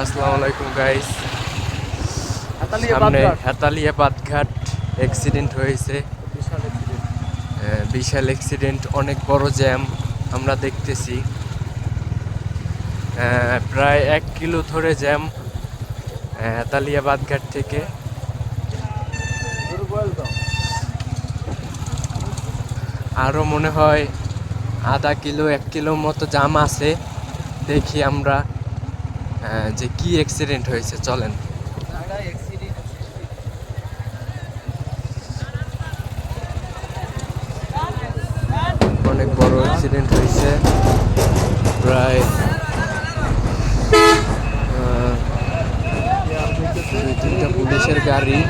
আসসালামু আলাইকুম গাইস। সামনে হেতালিয়া বাদঘাট অ্যাক্সিডেন্ট হয়েছে, বিশাল অ্যাক্সিডেন্ট, অনেক বড় জ্যাম আমরা দেখতেছি। প্রায় 1 কিলো ধরে জ্যাম হেতালিয়া বাদঘাট থেকে। আরও মনে হয় আধা কিলো 1 কিলোর মতো জ্যাম আছে। দেখি আমরা যে কি অ্যাক্সিডেন্ট হয়েছে, চলেন। অনেক বড় অ্যাক্সিডেন্ট হয়েছে, প্রায় 2-3টা পুলিশের গাড়ি।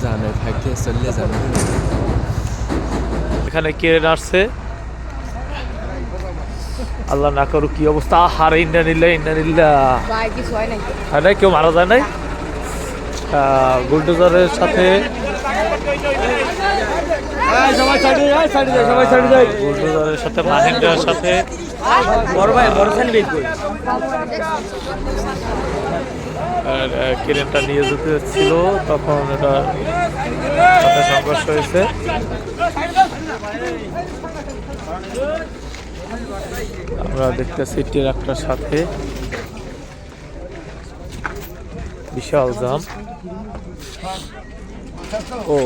জানে থাকতে চললে যাবে। এখানে কে আসছে আল্লাহ না করুক, কি অবস্থা! হারে ইন্ডিয়া নিল্লা হয় না, কেউ মারা যায় নাই। বুলডোজারের সাথে বুলডোজারের সাথে মাহিন্দ্রার সাথে ক্রেনটা নিয়ে যেতে ছিল, তখন এটা সাথে সংঘর্ষ হয়েছে। আমরা দেখতেছি ট্রাক্টরের সাথে বিশাল জাম। ও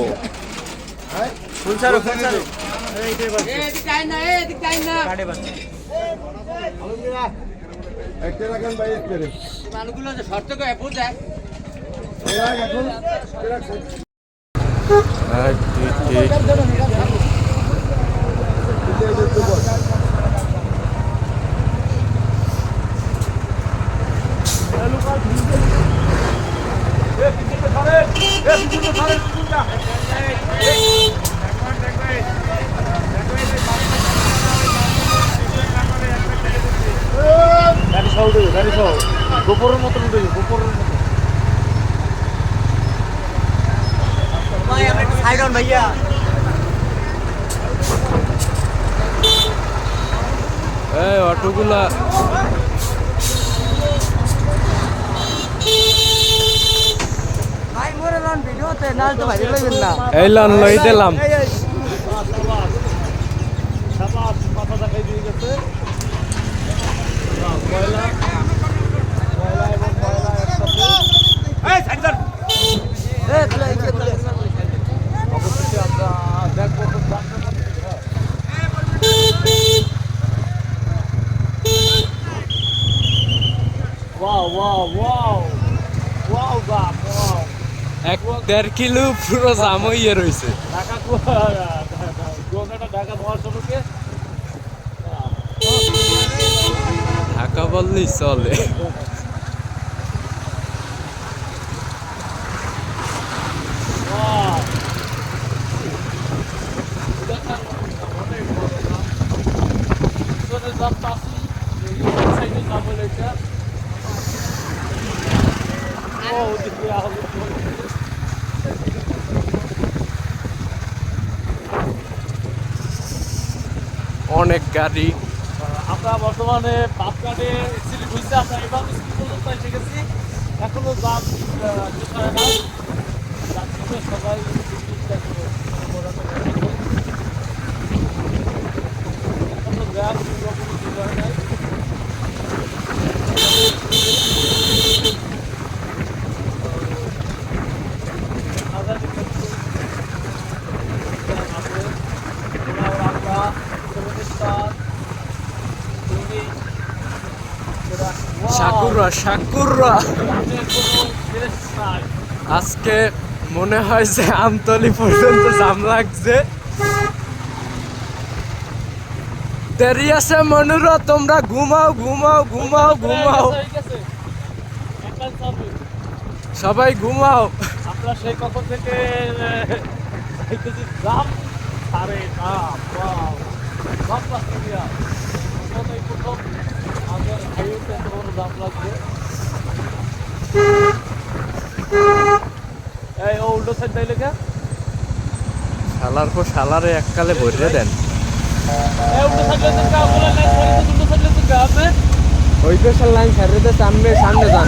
গোপরের মতন উঠে, গোপরের মতো। ভাইয়া অটোগুলা এই লন লই দিলাম। মাথা দেখাই দিয়ে গেছে। অবশ্যই আমরা দেখবো এক 1.5 কিলো পুরো জাম হয়ে রয়েছে। ঢাকা বললেই চলে। অনেক গাড়ি। আমরা বর্তমানে বাদঘাটে অ্যাক্সিডেন্ট হয়েছে, আমরা এবার স্কুল পর্যন্ত এসে গেছি। এখনো জাম শেষ হয় না, সবাই এখনো জ্যাম পুরোপুরি শুরু হয় নাই। সাকুরা আজকে মনে হয় যে আমতলি পর্যন্ত জাম লাগছে। দেরি আছে মনুরা, তোমরা ঘুমাও ঘুমাও ঘুমাও ঘুমাও, সবাই ঘুমাও। আমরা সেই কখন থেকে জাম সারে প্রথম আমাদের হাইওয়েতে এত বড় জাম লাগবে। এই ও উল্টো সাইড তাই লেখা শালার পর শালারে এককালে ভরে দেন। এই উল্টো সাইড লেখা কা বলে লাইন ধরে উল্টো সাইড লেখা আপনি ওই পেশার লাইন ছেড়ে দিয়ে সামনে সামনে যান।